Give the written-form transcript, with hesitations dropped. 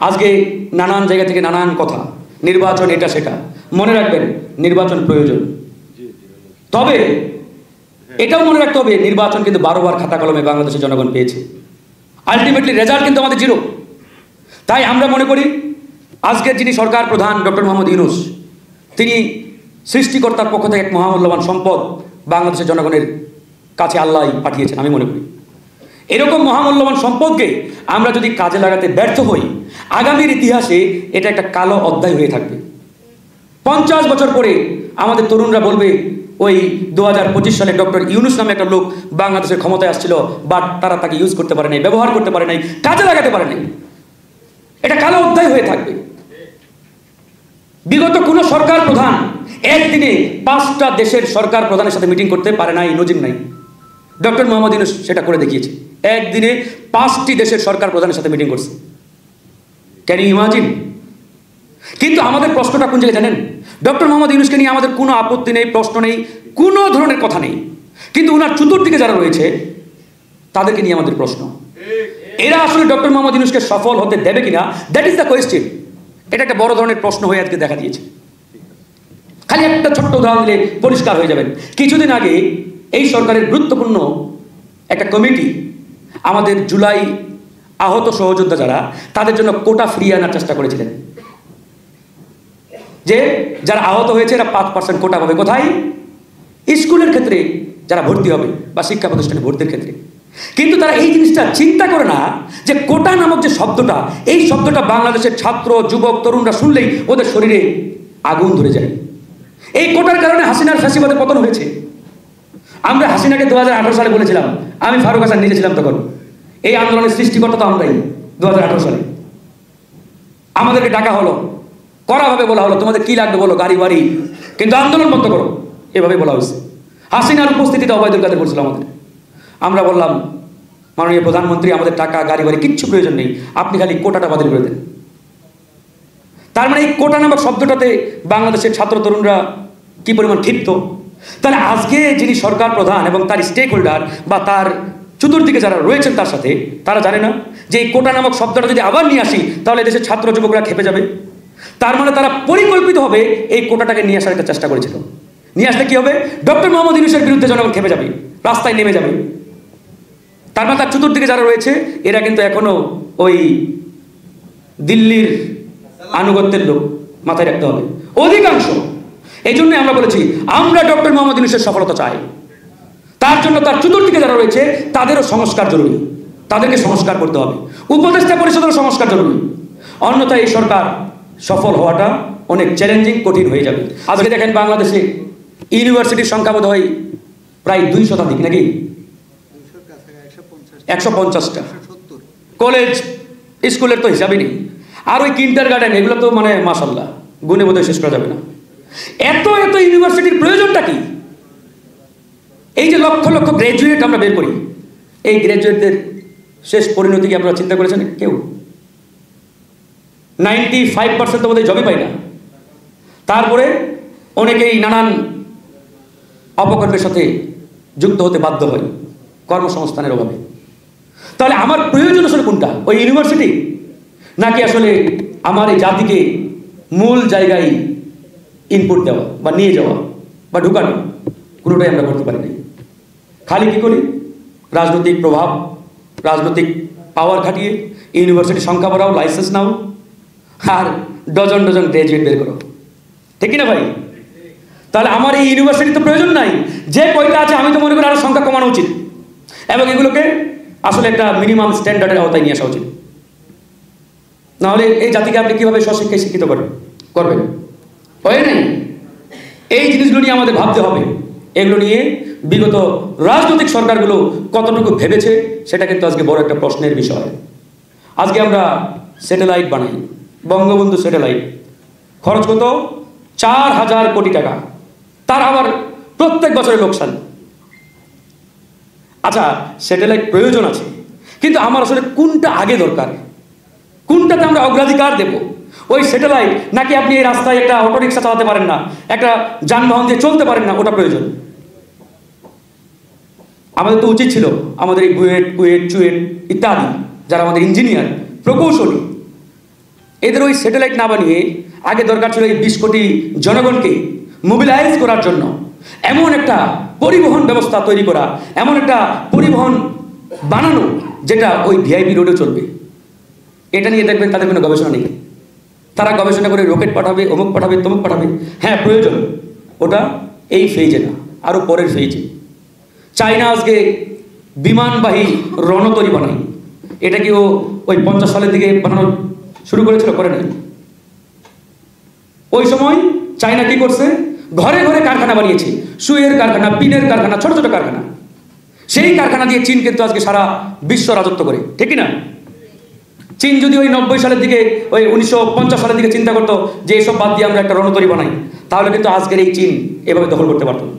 আজকে নানান জায়গা থেকে নানান কথা, নির্বাচন এটা সেটা। মনে রাখবেন নির্বাচন প্রয়োজন, তবে এটাও মনে রাখতে হবে নির্বাচন কিন্তু 12 বার খাতা কলমে বাংলাদেশের জনগণ পেয়েছে, আলটিমেটলি রেজাল্ট কিন্তু আমাদের জিরো। তাই আমরা মনে করি আজকের যিনি সরকার প্রধান ডক্টর মোহাম্মদ ইউনূস, তিনি সৃষ্টিকর্তার পক্ষ থেকে এক মহামূল্যবান সম্পদ বাংলাদেশের জনগণের কাছে আল্লাহ পাঠিয়েছেন। আমি মনে করি এরকম মহামূল্যবান সম্পদকে আমরা যদি কাজে লাগাতে ব্যর্থ হই, আগামীর ইতিহাসে এটা একটা কালো অধ্যায় হয়ে থাকবে। 50 বছর পরে আমাদের তরুণরা বলবে ওই 2025 সালে ডক্টর ইউনূস নামে একটা লোক বাংলাদেশের ক্ষমতায় আসছিল, বাট তারা তাকে ইউজ করতে পারে নাই, ব্যবহার করতে পারে নাই, কাজে লাগাতে পারে নাই। এটা কালো অধ্যায় হয়ে থাকবে। বিগত কোন সরকার প্রধান একদিনে 5টা দেশের সরকার প্রধানের সাথে মিটিং করতে পারে নাই, নজির নাই। ডক্টর মোহাম্মদ ইউনূস সেটা করে দেখিয়েছে, একদিনে 5টি দেশের সরকার প্রধানের সাথে মিটিং করছে। Can you imagine? কিন্তু আমাদের প্রশ্নটা কোন জায়গায় জানেন? ডক্টর মোহাম্মদ ইউনূসকে নিয়ে আমাদের কোনো আপত্তি নেই, প্রশ্ন নেই, কোনো ধরনের কথা নেই, কিন্তু ওনার চতুর্দিকে যারা রয়েছে তাদেরকে নিয়ে আমাদের প্রশ্ন। এরা আসলে ডক্টর মোহাম্মদ ইউনূসকে সফল হতে দেবে কিনা, দ্যাট ইজ দ্য কোয়েশ্চেন। এটা একটা বড় ধরনের প্রশ্ন হয়ে আজকে দেখা দিয়েছে। খালি একটা ছোট্ট উদাহরণ দিলে পরিষ্কার হয়ে যাবেন। কিছুদিন আগে এই সরকারের গুরুত্বপূর্ণ একটা কমিটি আমাদের জুলাই আহত সহযোদ্ধা যারা, তাদের জন্য কোটা ফিরিয়ে আনার চেষ্টা করেছিলেন, যে যারা আহত হয়েছে এরা 5% কোটা পাবে। কোথায়? স্কুলের ক্ষেত্রে যারা ভর্তি হবে বা শিক্ষা প্রতিষ্ঠানে ভর্তির ক্ষেত্রে। কিন্তু তারা এই জিনিসটা চিন্তা করে না যে কোটা নামক যে শব্দটা, এই শব্দটা বাংলাদেশের ছাত্র যুবক তরুণরা শুনলেই ওদের শরীরে আগুন ধরে যায়। এই কোটার কারণে হাসিনার ফ্যাসিবাদের পতন হয়েছে। আমরা হাসিনাকে 2018 সালে বলেছিলাম, আমি ফারুক হাসান নিজে ছিলাম তখন, এই আন্দোলনের সৃষ্টিকর্তা তো আমরাই। 2018 সালে আমাদেরকে ডাকা হলো, কড়াভাবে বলা হলো তোমাদের কি লাগবে বলো, গাড়ি বাড়ি, কিন্তু আন্দোলন বন্ধ করো, এভাবে বলা হয়েছে। হাসিনার উপস্থিতিতে ওবায়দুল কাদের বলছিল আমাদের। আমরা বললাম মাননীয় প্রধানমন্ত্রী, আমাদের টাকা গাড়ি বাড়ি কিচ্ছু প্রয়োজন নেই, আপনি খালি কোটাটা বাতিল করে দেন। তার মানে এই কোটা নামক শব্দটাতে বাংলাদেশের ছাত্র তরুণরা কি পরিমাণ ক্ষিপ্ত। তাহলে আজকে যিনি সরকার প্রধান এবং তার স্টেক হোল্ডার বা তার চতুর্দিকে যারা রয়েছেন তার সাথে, তারা জানে না যে এই কোটা নামক শব্দটা যদি আবার নিয়ে আসি তাহলে দেশের ছাত্র যুবকরা খেপে যাবে। তার মানে তারা পরিকল্পিতভাবে এই কোটাটাকে নিয়ে আসার একটা চেষ্টা করেছিল। নিয়ে আসলে কি হবে? ডক্টর মোহাম্মদ ইউনূসের বিরুদ্ধে জনগণ খেপে যাবে, রাস্তায় নেমে যাবে। তার মানে তার চতুর্দিকে যারা রয়েছে এরা কিন্তু এখনো ওই দিল্লির আনুগত্যের লোক, মাথায় রাখতে হবে অধিকাংশ। এই জন্যই আমরা বলেছি আমরা ডক্টর মোহাম্মদ ইউনূসের সফলতা চাই। তার জন্য তার চতুর্দিকে যারা রয়েছে তাদেরও সংস্কার জরুরি, তাদেরকে সংস্কার করতে হবে, উপদেষ্টা পরিষদেরও সংস্কার জরুরি। অন্যথায় এই সরকার সফল হওয়াটা অনেক চ্যালেঞ্জিং, কঠিন হয়ে যাবে। আজকে দেখেন বাংলাদেশে ইউনিভার্সিটির সংখ্যা বোধ হয় প্রায় 200 নাকি 150টা, কলেজ স্কুলের তো হিসাবই নেই। আর ওই কিন্ডার গার্ডেন এগুলো তো মানে মাশাআল্লাহ গুণে বোধহয় শেষ করা যাবে না। এত এত ইউনিভার্সিটির প্রয়োজনটা কি? এই যে লক্ষ লক্ষ গ্র্যাজুয়েট আমরা বের করি, এই গ্র্যাজুয়েটদের শেষ পরিণতি কি আপনারা চিন্তা করেছেন? কেউ 95% তো বোধহয় জবই পায় না। তারপরে অনেকেই নানান অপকর্মের সাথে যুক্ত হতে বাধ্য হয় কর্মসংস্থানের অভাবে। তাহলে আমার প্রয়োজন আসলে কোনটা? ওই ইউনিভার্সিটি, নাকি আসলে আমার এই জাতিকে মূল জায়গায় ইনপুট দেওয়া বা নিয়ে যাওয়া বা ঢুকানো? কোনোটাই আমরা করতে পারি না। খালি কি করি? রাজনৈতিক প্রভাব, রাজনৈতিক পাওয়ার খাটিয়ে ইউনিভার্সিটির সংখ্যা বাড়াও, লাইসেন্স নাও, আর ডজন ডজন গ্র্যাজুয়েট বের করো, ঠিক না ভাই? তাহলে আমার এই ইউনিভার্সিটি তো প্রয়োজন নাই। যে কয়টা আছে আমি তো মনে করি আরো সংখ্যা কমানো উচিত, এবং এগুলোকে আসলে একটা মিনিমাম স্ট্যান্ডার্ডের আওতায় নিয়ে আসা উচিত। নাহলে এই জাতিকে আপনি কিভাবে স্বশিক্ষায় শিক্ষিত করবেন? হয় নাই। এই জিনিসগুলো নিয়ে আমাদের ভাবতে হবে। এগুলো নিয়ে বিগত রাজনৈতিক সরকারগুলো কতটুকু ভেবেছে সেটা কিন্তু আজকে বড় একটা প্রশ্নের বিষয়। আজকে আমরা স্যাটেলাইট বানাই, বঙ্গবন্ধু স্যাটেলাইট, খরচ কত? 4000 কোটি টাকা, তার আবার প্রত্যেক বছরের লোকসান। আচ্ছা, স্যাটেলাইট প্রয়োজন আছে, কিন্তু আমার আসলে কোনটা আগে দরকার, কোনটাতে আমরা অগ্রাধিকার দেব? ওই স্যাটেলাইট, নাকি আপনি এই রাস্তায় একটা অটোরিক্সা চালাতে পারেন না, একটা যানবাহন দিয়ে চলতে পারেন না, ওটা প্রয়োজন? আমাদের তো উচিত ছিল আমাদের এই বুয়েট, কুয়েট, চুয়েট ইত্যাদি যারা আমাদের ইঞ্জিনিয়ার, প্রকৌশলী, এদের ওই স্যাটেলাইট না বানিয়ে আগে দরকার ছিল এই 20 কোটি জনগণকে মোবিলাইজ করার জন্য এমন একটা পরিবহন ব্যবস্থা তৈরি করা, এমন একটা পরিবহন বানানো যেটা ওই ভিআইপি রোডে চলবে। এটা নিয়ে দেখবেন তাদের কোনো গবেষণা নেই। তারা গবেষণা করে রকেট পাঠাবে, অমুক পাঠাবে, তমুক পাঠাবে। হ্যাঁ প্রয়োজন, ওটা এই ফেজে না, আরও পরের ফেজে। চায়না আজকে বিমানবাহী রণতরী বানায়। এটা কি ও ওই 50 সালের দিকে বানানো শুরু করেছিল? করে নাই। ওই সময় চায়না কি করছে? ঘরে ঘরে কারখানা বানিয়েছে, সুইয়ের কারখানা, পিনের কারখানা, ছোট ছোট কারখানা। সেই কারখানা দিয়ে চীন কিন্তু আজকে সারা বিশ্ব রাজত্ব করে, ঠিক না? চীন যদি ওই 90 সালের দিকে, ওই 1950 সালের দিকে চিন্তা করতো যে এসব বাদ দিয়ে আমরা একটা রণতরী বানাই, তাহলে কিন্তু আজকের এই চীন এভাবে দখল করতে পারতো না।